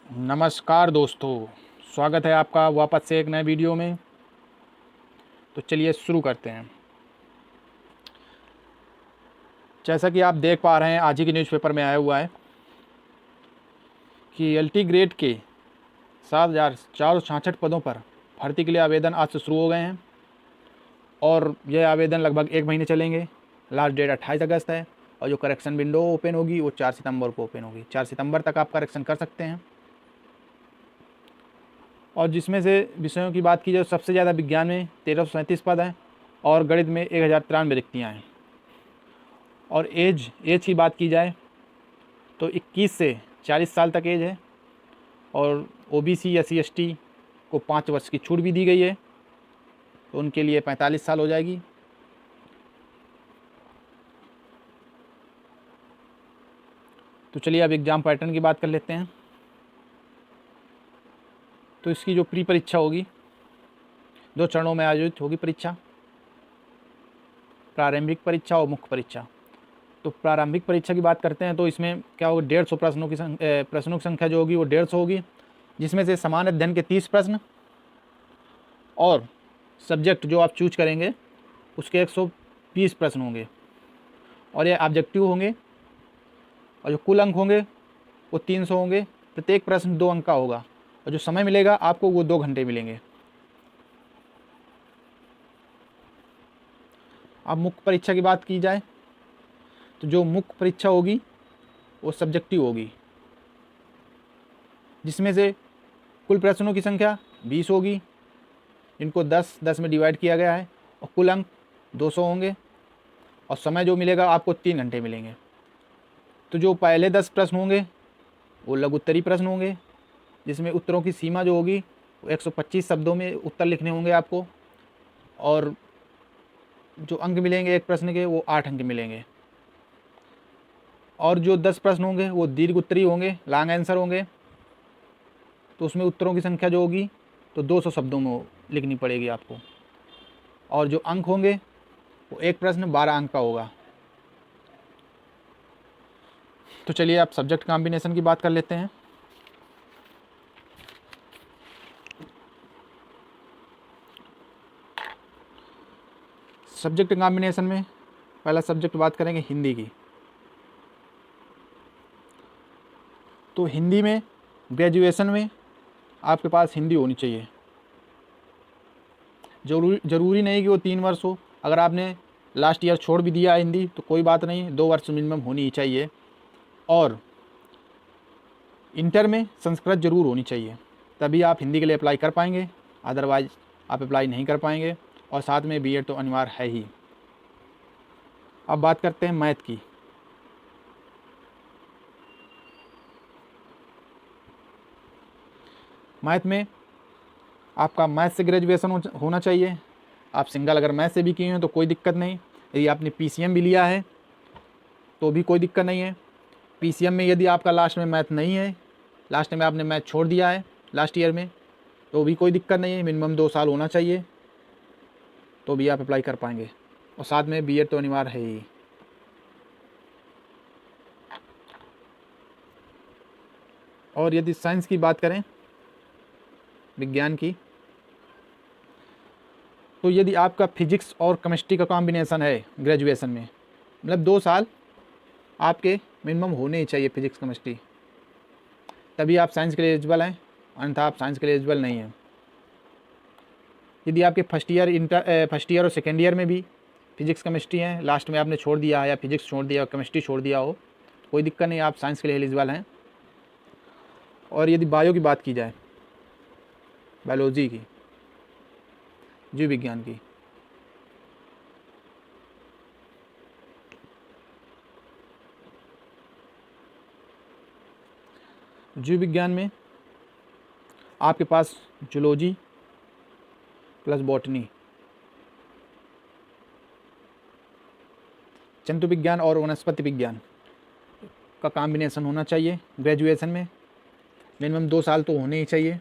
नमस्कार दोस्तों, स्वागत है आपका वापस से एक नए वीडियो में। तो चलिए शुरू करते हैं। जैसा कि आप देख पा रहे हैं, आज ही के न्यूज़पेपर में आया हुआ है कि एलटी ग्रेड के 7,466 पदों पर भर्ती के लिए आवेदन आज से शुरू हो गए हैं और यह आवेदन लगभग 1 महीने चलेंगे। लास्ट डेट 28 अगस्त है और जो करेक्शन विंडो ओपन होगी वो 4 सितंबर को ओपन होगी। 4 सितंबर तक आप करेक्शन कर सकते हैं। और जिसमें से विषयों की बात की जाए, सबसे ज़्यादा विज्ञान में 1337 पद हैं और गणित में 1093 रिक्तियाँ हैं। और एज की बात की जाए तो 21 से 40 साल तक एज है और ओबीसी एससी एसटी को 5 वर्ष की छूट भी दी गई है, तो उनके लिए 45 साल हो जाएगी। तो चलिए अब एग्ज़ाम पैटर्न की बात कर लेते हैं। तो इसकी जो प्री परीक्षा होगी, 2 चरणों में आयोजित होगी परीक्षा, प्रारंभिक परीक्षा और मुख्य परीक्षा। तो प्रारंभिक परीक्षा की बात करते हैं तो इसमें क्या होगा, 150 प्रश्नों की संख्या जो होगी वो 150 होगी, जिसमें से सामान्य अध्ययन के 30 प्रश्न और सब्जेक्ट जो आप चूज करेंगे उसके 120 प्रश्न होंगे और ये ऑब्जेक्टिव होंगे। और जो कुल अंक होंगे वो 300 होंगे। प्रत्येक प्रश्न 2 अंक का होगा और जो समय मिलेगा आपको वो 2 घंटे मिलेंगे। अब मुख्य परीक्षा की बात की जाए तो जो मुख्य परीक्षा होगी वो सब्जेक्टिव होगी, जिसमें से कुल प्रश्नों की संख्या 20 होगी, इनको 10-10 में डिवाइड किया गया है और कुल अंक 200 होंगे और समय जो मिलेगा आपको 3 घंटे मिलेंगे। तो जो पहले 10 प्रश्न होंगे वो लघु उत्तरीय प्रश्न होंगे, जिसमें उत्तरों की सीमा जो होगी वो 125 शब्दों में उत्तर लिखने होंगे आपको और जो अंक मिलेंगे एक प्रश्न के वो 8 अंक मिलेंगे। और जो 10 प्रश्न होंगे वो दीर्घ उत्तरीय होंगे, लॉन्ग आंसर होंगे, तो उसमें उत्तरों की संख्या जो होगी तो 200 शब्दों में लिखनी पड़ेगी आपको। और जो अंक होंगे वो एक प्रश्न 12 अंक का होगा। तो चलिए आप सब्जेक्ट कॉम्बिनेशन की बात कर लेते हैं। सब्जेक्ट कॉम्बिनेशन में पहला सब्जेक्ट बात करेंगे हिंदी की। तो हिंदी में ग्रेजुएशन में आपके पास हिंदी होनी चाहिए। ज़रूरी नहीं कि वो 3 वर्ष हो। अगर आपने लास्ट ईयर छोड़ भी दिया हिंदी तो कोई बात नहीं, 2 वर्ष मिनिमम होनी ही चाहिए। और इंटर में संस्कृत ज़रूर होनी चाहिए, तभी आप हिंदी के लिए अप्लाई कर पाएंगे, अदरवाइज़ आप अप्लाई नहीं कर पाएंगे। और साथ में बीएड तो अनिवार्य है ही। अब बात करते हैं मैथ की। मैथ में आपका मैथ से ग्रेजुएशन होना चाहिए। आप सिंगल अगर मैथ से भी किए हैं तो कोई दिक्कत नहीं। यदि आपने पीसीएम भी लिया है तो भी कोई दिक्कत नहीं है। पीसीएम में यदि आपका लास्ट में मैथ नहीं है, लास्ट में आपने मैथ छोड़ दिया है लास्ट ईयर में, तो भी कोई दिक्कत नहीं है। मिनिमम 2 साल होना चाहिए तो भी आप अप्लाई कर पाएंगे। और साथ में बीएड तो अनिवार्य है ही। और यदि साइंस की बात करें, विज्ञान की, तो यदि आपका फिजिक्स और केमिस्ट्री का कॉम्बिनेशन है ग्रेजुएशन में, मतलब 2 साल आपके मिनिमम होने ही चाहिए फिजिक्स केमिस्ट्री, तभी आप साइंस के लिए एलिजिबल हैं, अन्यथा आप साइंस के लिए एलिजिबल नहीं हैं। यदि आपके फर्स्ट ईयर और सेकेंड ईयर में भी फिजिक्स केमिस्ट्री हैं, लास्ट में आपने छोड़ दिया है या फिजिक्स छोड़ दिया और केमिस्ट्री छोड़ दिया हो, कोई दिक्कत नहीं, आप साइंस के लिए एलिजिबल हैं। और यदि बायो की बात की जाए, बायोलॉजी की, जीव विज्ञान की, जीव विज्ञान में आपके पास जूलॉजी प्लस बॉटनी, जंतु विज्ञान और वनस्पति विज्ञान का कॉम्बिनेशन होना चाहिए ग्रेजुएशन में। मिनिमम 2 साल तो होने ही चाहिए।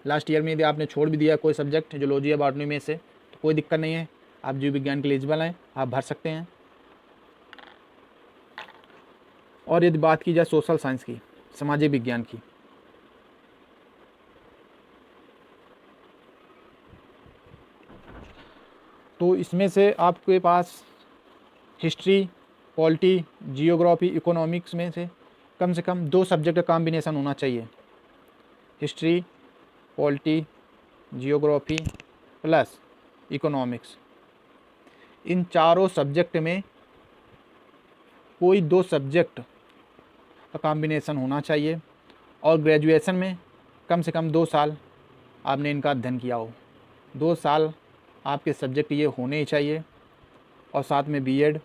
लास्ट ईयर में यदि आपने छोड़ भी दिया कोई सब्जेक्ट जूलॉजी या बॉटनी में से तो कोई दिक्कत नहीं है, आप जीव विज्ञान के लिए एलिजिबल हैं, आप भर सकते हैं। और यदि बात की जाए सोशल साइंस की, सामाजिक विज्ञान की, तो इसमें से आपके पास हिस्ट्री, पॉलिटी, जियोग्राफी, इकोनॉमिक्स में से कम 2 सब्जेक्ट का कॉम्बिनेशन होना चाहिए। History, polity, geography plus economics, इन चारों सब्जेक्ट में कोई 2 सब्जेक्ट का कॉम्बिनेशन होना चाहिए और ग्रेजुएशन में कम से कम 2 साल आपने इनका अध्ययन किया हो। 2 साल आपके सब्जेक्ट ये होने ही चाहिए और साथ में बीएड,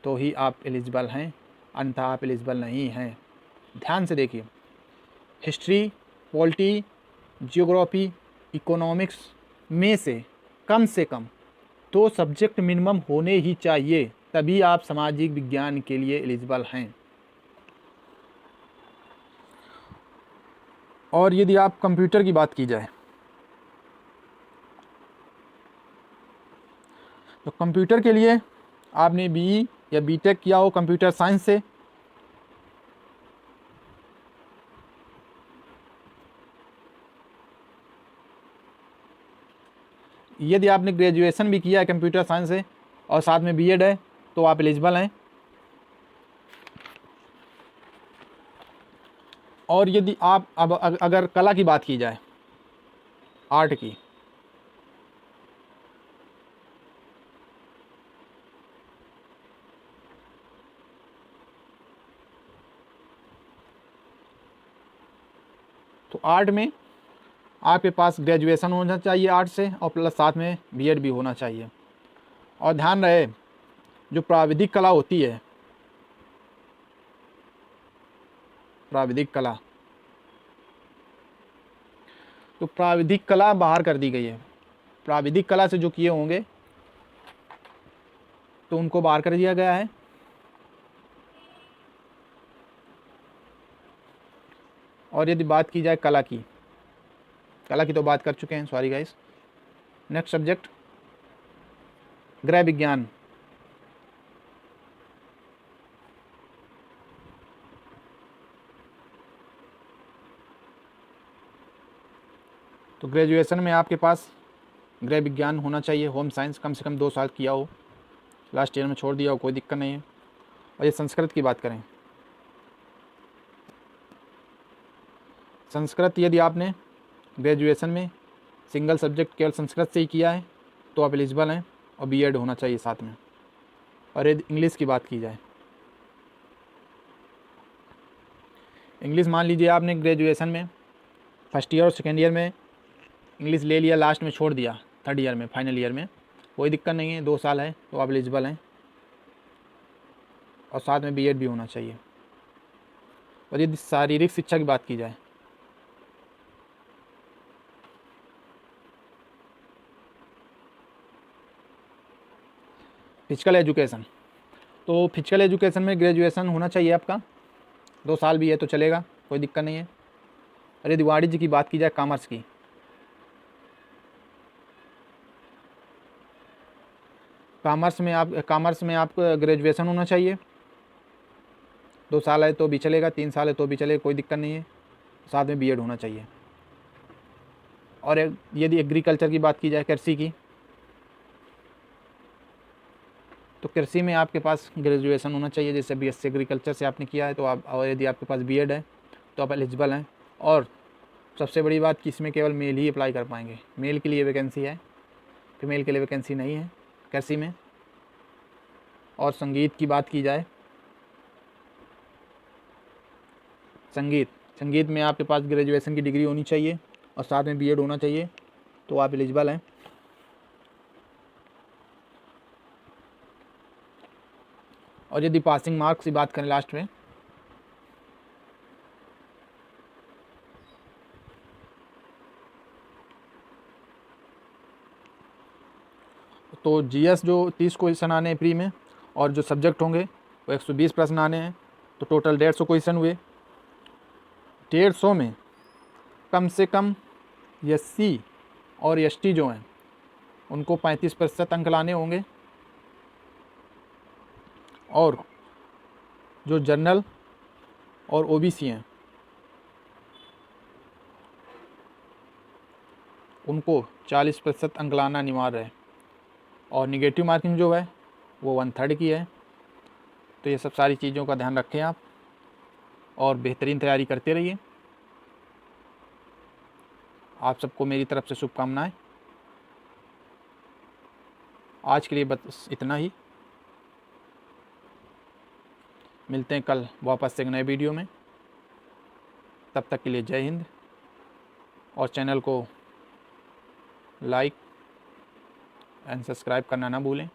तो ही आप एलिजिबल हैं, अन्यथा आप एलिजिबल नहीं हैं। ध्यान से देखिए, हिस्ट्री, पॉलिटी, जियोग्राफी, इकोनॉमिक्स में से कम 2 सब्जेक्ट मिनिमम होने ही चाहिए, तभी आप सामाजिक विज्ञान के लिए एलिजिबल हैं। और यदि आप कंप्यूटर की बात की जाए तो कंप्यूटर के लिए आपने बीई या बीटेक किया हो कंप्यूटर साइंस से, यदि आपने ग्रेजुएशन भी किया है कंप्यूटर साइंस से और साथ में बीएड है तो आप एलिजिबल हैं। और यदि आप अब अगर कला की बात की जाए, आर्ट की, तो आर्ट में आपके पास ग्रेजुएशन होना चाहिए आर्ट से और प्लस साथ में बीएड भी होना चाहिए। और ध्यान रहे, जो प्राविधिक कला होती है, प्राविधिक कला, तो प्राविधिक कला बाहर कर दी गई है। प्राविधिक कला से जो किए होंगे तो उनको बाहर कर दिया गया है। और यदि बात की जाए कला की तो बात कर चुके हैं, सॉरी गाइस। नेक्स्ट सब्जेक्ट गृह विज्ञान। तो ग्रेजुएशन में आपके पास गृह विज्ञान होना चाहिए, होम साइंस कम से कम 2 साल किया हो, लास्ट ईयर में छोड़ दिया हो कोई दिक्कत नहीं है। और ये संस्कृत की बात करें, संस्कृत यदि आपने ग्रेजुएशन में सिंगल सब्जेक्ट केवल संस्कृत से ही किया है तो आप एलिजिबल हैं और बीएड होना चाहिए साथ में। और यदि इंग्लिश की बात की जाए, इंग्लिश मान लीजिए आपने ग्रेजुएशन में फर्स्ट ईयर और सेकेंड ईयर में इंग्लिश ले लिया, लास्ट में छोड़ दिया, थर्ड ईयर में, फाइनल ईयर में, कोई दिक्कत नहीं है, 2 साल है तो आप एलिजिबल हैं और साथ में बीएड भी होना चाहिए। और यदि शारीरिक शिक्षा की बात की जाए, फिजिकल एजुकेशन, तो फिजिकल एजुकेशन में ग्रेजुएशन होना चाहिए आपका, 2 साल भी है तो चलेगा, कोई दिक्कत नहीं है। और यदि वाणिज्य की बात की जाए, कॉमर्स की, कॉमर्स में आपको ग्रेजुएशन होना चाहिए, 2 साल है तो भी चलेगा, 3 साल है तो भी चलेगा, कोई दिक्कत नहीं है, साथ में बीएड होना चाहिए। और यदि एग्रीकल्चर की बात की जाए, कृषि की, तो कृषि में आपके पास ग्रेजुएशन होना चाहिए, जैसे बीएससी एग्रीकल्चर से आपने किया है तो आप, और यदि आपके पास बीएड है तो आप एलिजिबल हैं। और सबसे बड़ी बात कि इसमें केवल मेल ही अप्लाई कर पाएंगे, मेल के लिए वैकेंसी है, फीमेल के लिए वैकेंसी नहीं है कृषि में। और संगीत की बात की जाए, संगीत में आपके पास ग्रेजुएशन की डिग्री होनी चाहिए और साथ में बीएड होना चाहिए तो आप एलिजिबल हैं। और यदि पासिंग मार्क्स की बात करें लास्ट में, तो जीएस जो 30 क्वेश्चन आने हैं प्री में और जो सब्जेक्ट होंगे वो 120 प्रश्न आने हैं, तो टोटल 150 क्वेश्चन हुए। 150 में कम से कम एससी और एसटी जो हैं उनको 35% अंक लाने होंगे और जो जनरल और ओबीसी हैं उनको 40% अंक लाना अनिवार्य है। और निगेटिव मार्किंग जो है वो 1/3 की है। तो ये सब सारी चीज़ों का ध्यान रखें आप और बेहतरीन तैयारी करते रहिए। आप सबको मेरी तरफ से शुभकामनाएं। आज के लिए बस इतना ही। मिलते हैं कल वापस से एक नए वीडियो में। तब तक के लिए जय हिंद और चैनल को लाइक एंड सब्सक्राइब करना ना भूलें।